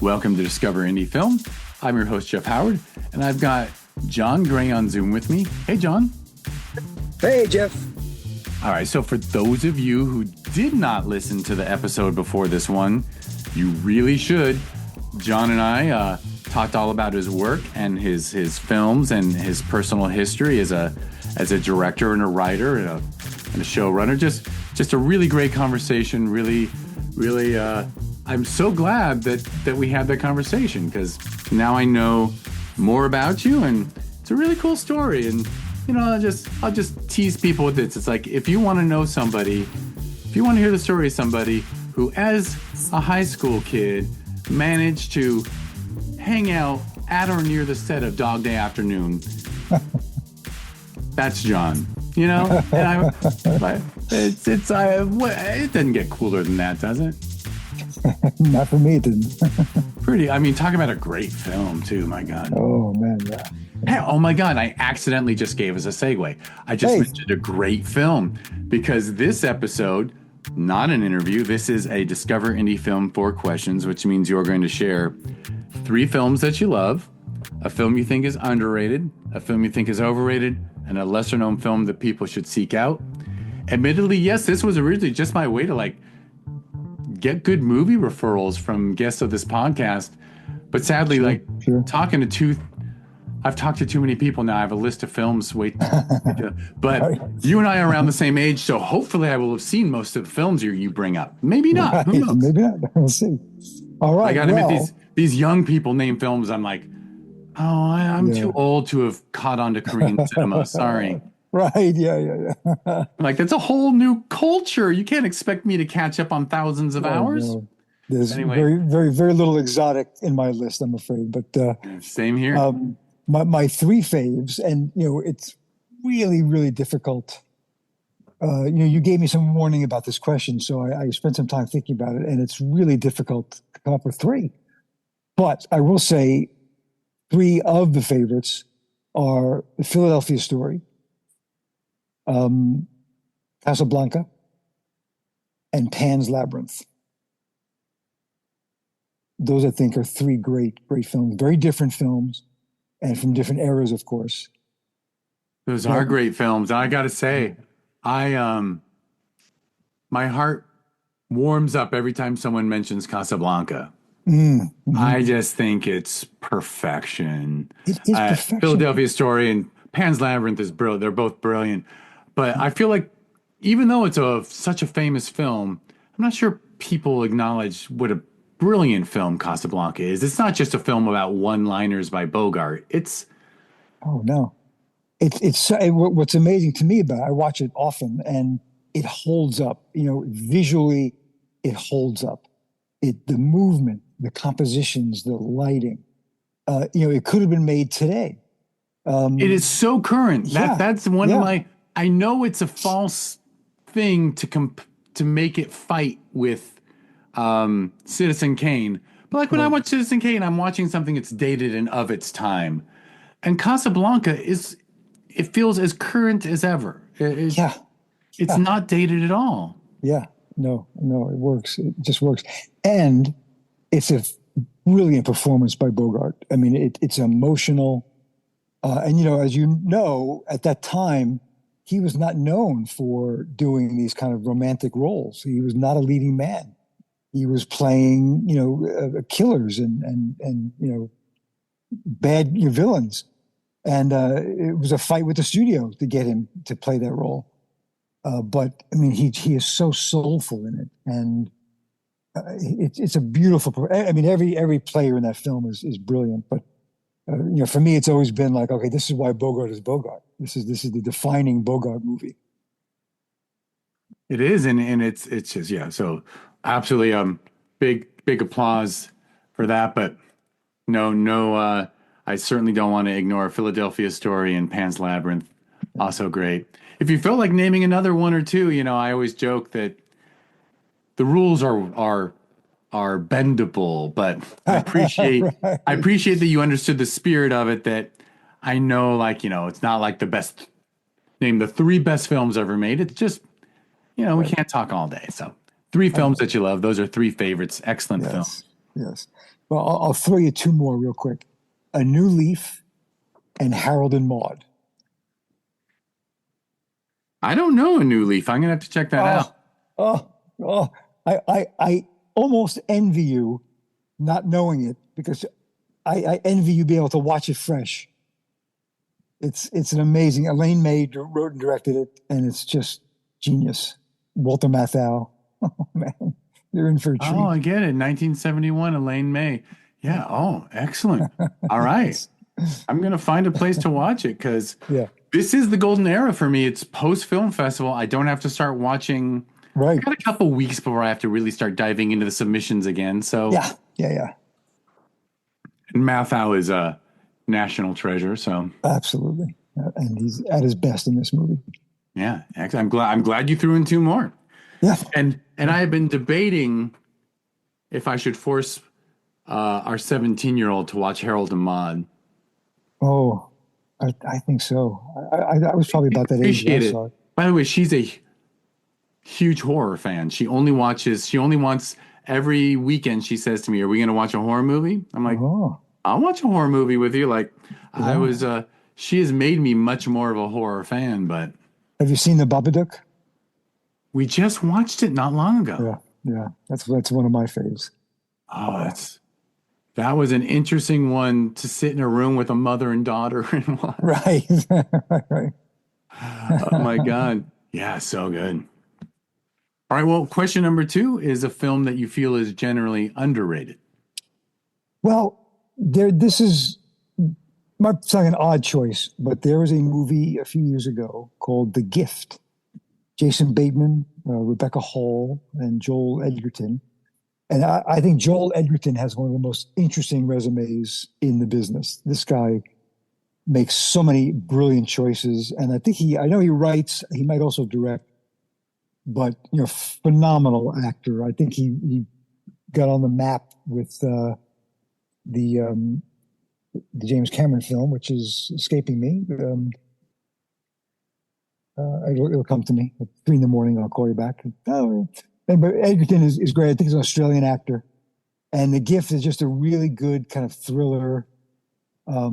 Welcome to Discover Indie Film. I'm your host, Jeff Howard, and I've got John Gray on Zoom with me. Hey, John. Hey, Jeff. All right, so for those of you who did not listen to the episode before this one, you really should. John and I talked all about his work and his films and his personal history as a director and a writer and a showrunner. Just a really great conversation. Really, I'm so glad that we had that conversation, because now I know more about you, and it's a really cool story. And I'll just tease people with this. It's like, if you want to know somebody, if you want to hear the story of somebody who, as a high school kid, managed to hang out at or near the set of Dog Day Afternoon, that's John. And it doesn't get cooler than that, does it? Not for me, it didn't. Talk about a great film too. My God. Oh man, yeah. Hey, oh my God, I accidentally just gave us a segue. I just mentioned a great film, because this episode, not an interview, this is a Discover Indie Film 4 questions, which means you're going to share 3 films that you love, a film you think is underrated, a film you think is overrated, and a lesser known film that people should seek out. Admittedly, yes, this was originally just my way to get good movie referrals from guests of this podcast. But sadly, sure. I've talked to too many people now. I have a list of films. But you and I are around the same age, so hopefully I will have seen most of the films you bring up. Maybe not. Right. Who knows? Maybe not. We'll see. All right. I got to admit, these young people name films. I'm like, I'm too old to have caught on to Korean cinema. Sorry. Right. Yeah. Like, that's a whole new culture. You can't expect me to catch up on thousands of hours. No. There's very, very, very little exotic in my list, I'm afraid. But same here. My 3 faves, and it's really, really difficult. You gave me some warning about this question, so I spent some time thinking about it, and it's really difficult to come up with 3. But I will say 3 of the favorites are The Philadelphia Story, Casablanca, and Pan's Labyrinth. Those, I think, are 3 great films, very different films, and from different eras, of course. Those are great films. I got to say, my heart warms up every time someone mentions Casablanca. Mm-hmm. I just think it's perfection. It is perfection. Philadelphia Story and Pan's Labyrinth is brilliant. They're both brilliant. But I feel like, even though it's such a famous film, I'm not sure people acknowledge what a brilliant film Casablanca is. It's not just a film about one-liners by Bogart. It's what's amazing to me about it, I watch it often, and it holds up. Visually, it holds up. The movement, the compositions, the lighting. It could have been made today. It is so current. That's one of my. I know it's a false thing to make it fight with Citizen Kane, but when I watch Citizen Kane, I'm watching something that's dated and of its time. And Casablanca it feels as current as ever. It's not dated at all. Yeah, no, it works. It just works. And it's a brilliant performance by Bogart. I mean, it's emotional. And, as you know, at that time, he was not known for doing these kind of romantic roles. He was not a leading man. He was playing, killers and bad villains. And it was a fight with the studio to get him to play that role. But I mean, he is so soulful in it, and it's a beautiful. I mean, every player in that film is brilliant. But for me, it's always been like, okay, this is why Bogart is Bogart. This is the defining Bogart movie. It is, and it's just So absolutely, big applause for that. But no. I certainly don't want to ignore Philadelphia Story and Pan's Labyrinth. Also great. If you felt like naming another one or two, I always joke that the rules are bendable, but I appreciate Right. I appreciate that you understood the spirit of it. That I know, it's not like the best. Name the 3 best films ever made. It's just, we can't talk all day. So 3 films that you love. Those are 3 favorites. Excellent films. Yes. Well, I'll throw you two more real quick. A New Leaf and Harold and Maude. I don't know A New Leaf. I'm gonna have to check that out. Oh, oh, oh. I almost envy you not knowing it because I envy you being able to watch it fresh. It's an amazing. Elaine May wrote and directed it, and it's just genius. Walter Matthau. Oh man, you're in for a Oh, treat. I get it. 1971, Elaine May. Yeah. Oh, excellent. All right. I'm gonna find a place to watch it because Yeah, this is the golden era for me. It's post film festival. I don't have to start watching. I right. got a couple weeks before I have to really start diving into the submissions again. So, Yeah, yeah, yeah. and Mathau is a national treasure. So, Absolutely. And he's at his best in this movie. yeah, I'm glad you threw in two more. Yeah. And I have been debating if I should force our 17-year-old to watch Harold and Maude. Oh, I think so. I was probably about that age when I Appreciate saw it. it. By the way, she's a huge horror fan. She only wants every weekend she says to me, "Are we going to watch a horror movie?" I'm like, Oh, "I'll watch a horror movie with you." Like I yeah. was she has made me much more of a horror fan, but Have you seen The Babadook? we just watched it not long ago. Yeah, yeah. That's one of my faves. Oh, that was an interesting one to sit in a room with a mother and daughter and watch. Right. Right. Oh my God. Yeah, so good. All right, well, question number two is a film that you feel is generally underrated. Well, this is might sound an odd choice, but there was a movie a few years ago called The Gift. Jason Bateman, Rebecca Hall, and Joel Edgerton. And I think Joel Edgerton has one of the most interesting resumes in the business. This guy makes so many brilliant choices, and I know he writes. He might also direct, but phenomenal actor. I think he got on the map with the James Cameron film, which is escaping me. It'll come to me at 3 a.m. I'll call you back. Oh, but Edgerton is great. I think he's an Australian actor, and The Gift is just a really good kind of thriller. A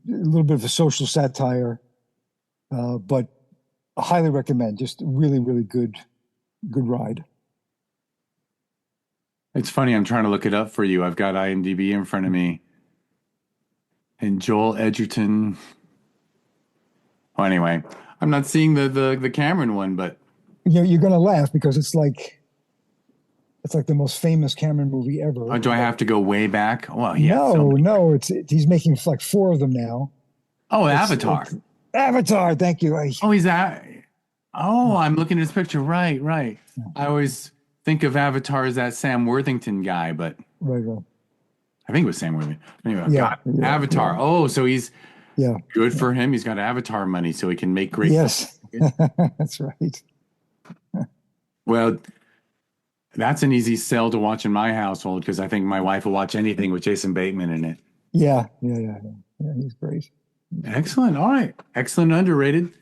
little bit of a social satire, but I highly recommend. Just really, really good ride. It's funny, I'm trying to look it up for you. I've got IMDb in front of me. And Joel Edgerton. Oh, anyway, I'm not seeing the Cameron one, but You're gonna laugh because it's like the most famous Cameron movie ever. oh, do I have to go way back? Well, yeah. No, he's making like 4 of them now. Oh, Avatar. Avatar, thank you. Oh, he's that. Oh, I'm looking at his picture. Right, right. I always think of Avatar as that Sam Worthington guy, but Right. I think it was Sam Worthington. Anyway, Yeah, God, yeah, Avatar. yeah. Oh, so he's Yeah. good for him. He's got Avatar money, so he can make great. Yes, that's right. Well, that's an easy sell to watch in my household because I think my wife will watch anything with Jason Bateman in it. Yeah. He's great. Excellent. All right. Excellent. Underrated.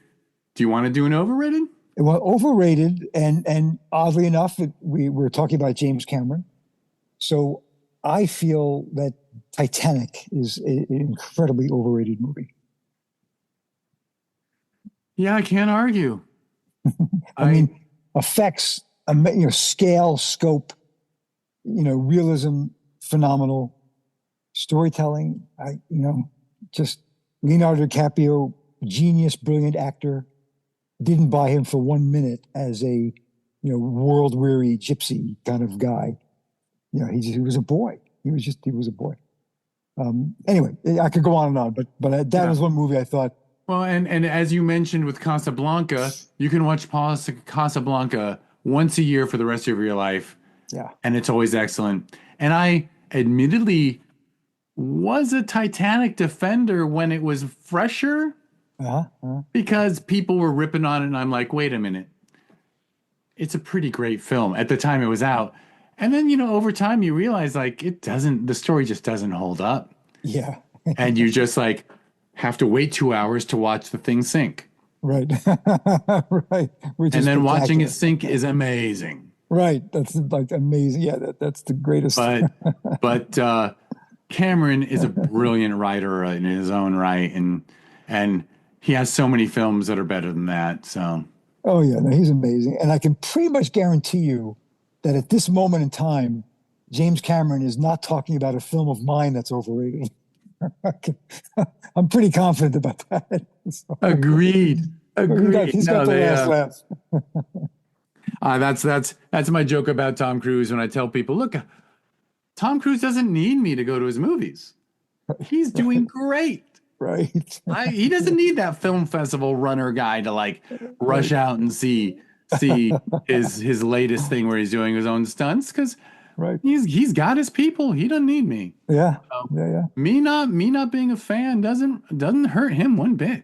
Do you want to do an overrated? Well, overrated, and oddly enough, we were talking about James Cameron. So I feel that Titanic is an incredibly overrated movie. Yeah, I can't argue. I mean, effects, scale, scope, realism, phenomenal. Storytelling, just Leonardo DiCaprio, genius, brilliant actor. Didn't buy him for 1 minute as a, world weary gypsy kind of guy. He was a boy. He was a boy. Anyway, I could go on and on, but that was one movie I thought. Well, and as you mentioned with Casablanca, you can watch Casablanca once a year for the rest of your life. Yeah. And it's always excellent. And I admittedly was a Titanic defender when it was fresher because people were ripping on it. And I'm like, wait a minute. It's a pretty great film at the time it was out. And then, over time you realize the story just doesn't hold up. Yeah. And you just have to wait 2 hours to watch the thing sink. Right. Right. And then watching it sink is amazing. Right. That's like amazing. Yeah, that's the greatest. But Cameron is a brilliant writer in his own right, and he has so many films that are better than that. So Oh yeah, no, he's amazing. And I can pretty much guarantee you that at this moment in time, James Cameron is not talking about a film of mine that's overrated. I'm pretty confident about that. So, agreed, agreed. he's got No, the they last laugh. that's my joke about Tom Cruise when I tell people, look, Tom Cruise doesn't need me to go to his movies. He's doing great. Right. He doesn't need that film festival runner guy to like rush out and see his latest thing where he's doing his own stunts because Right. he's got his people. He doesn't need me. Yeah. So, Yeah. me not being a fan doesn't hurt him one bit.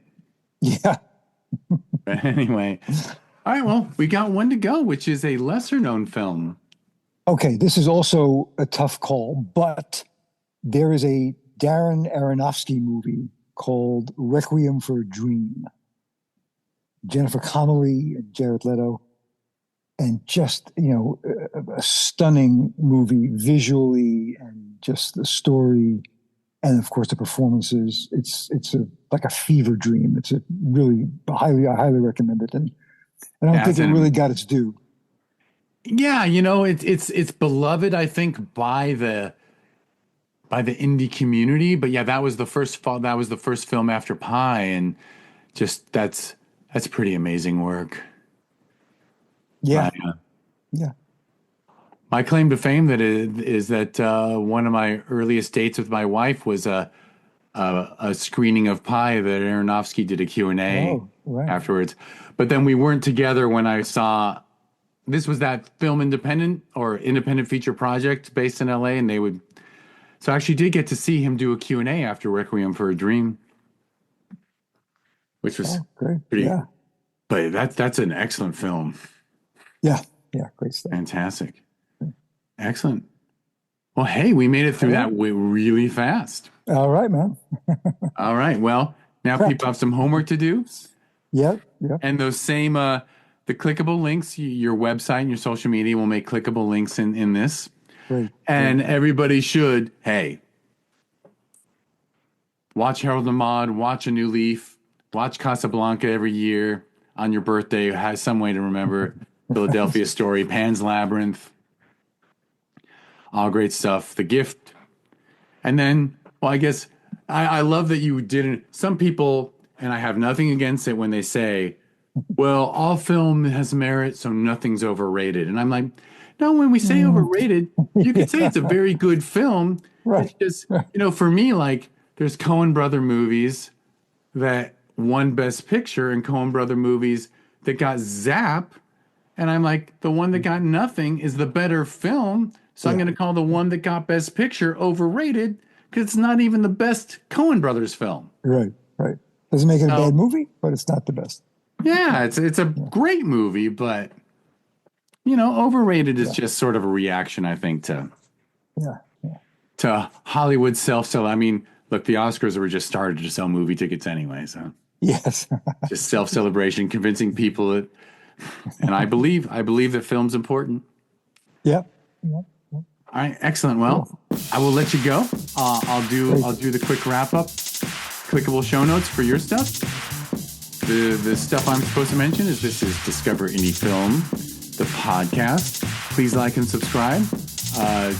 Yeah. But anyway, all right. Well, we got one to go, which is a lesser known film. Okay. This is also a tough call, but there is a Darren Aronofsky movie called Requiem for a Dream. Jennifer Connelly and Jared Leto, and just a stunning movie visually, and just the story, and of course the performances. It's like a fever dream. It's a really I highly recommend it, and I don't think it really got its due. Yeah, it's beloved, I think, by the indie community, but yeah, that was the first film after Pi, and just that's pretty amazing work. Yeah. Yeah. My claim to fame is that one of my earliest dates with my wife was a screening of Pi that Aronofsky did a Q&A afterwards. But then we weren't together when I saw this was that film independent feature project based in LA, and so I actually did get to see him do a Q&A after Requiem for a Dream, which was great. Pretty. Yeah. But that's an excellent film. Yeah. Yeah. Great stuff. Fantastic. Excellent. Well, hey, we made it through that really fast. All right, man. All right. Well, now people have some homework to do. Yep. Yep. And those same, the clickable links, your website and your social media will make clickable links in this. Great. And everybody should, hey, watch Harold and Maude, watch A New Leaf, watch Casablanca every year on your birthday. Has some way to remember Philadelphia Story, Pan's Labyrinth, all great stuff. The Gift. And then, well, I guess I love that you didn't. Some people, and I have nothing against it when they say, well, all film has merit, so nothing's overrated. And I'm like, no, when we say overrated, you could say it's a very good film. Right. It's just, for me, like, there's Coen brother movies that won Best Picture and Coen brother movies that got Zap. And I'm like, the one that got nothing is the better film. So I'm going to call the one that got Best Picture overrated because it's not even the best Coen brothers film. Right. Right. Doesn't make it a bad movie, but it's not the best. Yeah, it's a great movie, but overrated is just sort of a reaction, I think, to Hollywood self-sell. I mean, look, the Oscars were just started to sell movie tickets anyway, so yes, just self-celebration, convincing people that, and I believe that film's important. Yep. All right, excellent. Well, I will let you go. I'll do the quick wrap up, clickable show notes for your stuff. The stuff I'm supposed to mention is this is Discover Indie Film, the podcast. Please like and subscribe.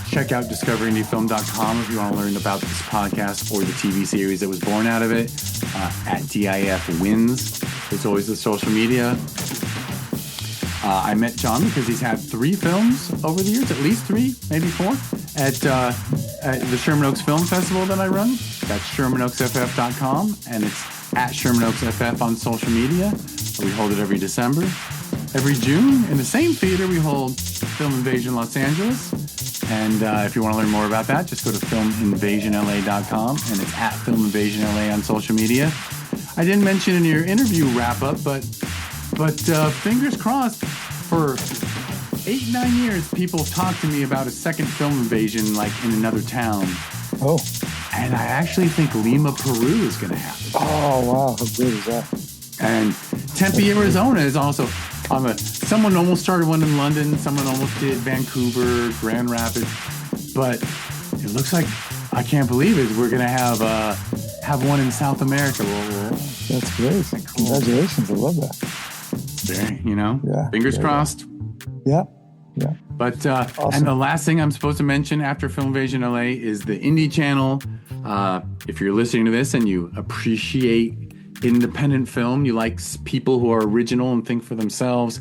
Check out discoverindiefilm.com if you want to learn about this podcast or the TV series that was born out of it. At DIF Wins. There's always the social media. I met John because he's had 3 films over the years, at least 3, maybe 4, at the Sherman Oaks Film Festival that I run. That's ShermanOaksFF.com, and it's at Sherman Oaks FF on social media. We hold it every December. Every June, in the same theater, we hold Film Invasion Los Angeles. And if you want to learn more about that, just go to filminvasionla.com, and it's at Film Invasion LA on social media. I didn't mention in your interview wrap-up, but fingers crossed, for 8-9 years, people talked to me about a second Film Invasion, like in another town. Oh. And I actually think Lima, Peru is going to happen. Oh, wow. How good is that? And Tempe, Arizona is also, I'm a someone almost started one in London. Someone almost did Vancouver, Grand Rapids. But it looks like, I can't believe it, we're going to have one in South America. That's great. Cool. Congratulations. I love that. Very, fingers crossed. Yeah. But, awesome. And the last thing I'm supposed to mention after Filmvasion LA is the Indie channel. If you're listening to this and you appreciate independent film, you like people who are original and think for themselves,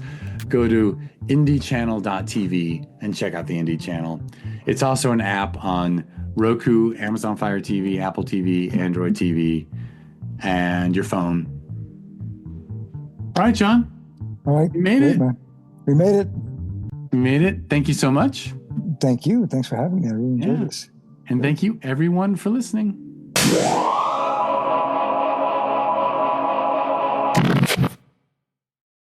go to indiechannel.tv and check out the Indie channel. It's also an app on Roku, Amazon Fire TV, Apple TV, Android TV, and your phone. All right, John. All right. We made it. Man. We made it. We made it. Thank you so much. Thank you. Thanks for having me. I really enjoyed this. And thank you, everyone, for listening.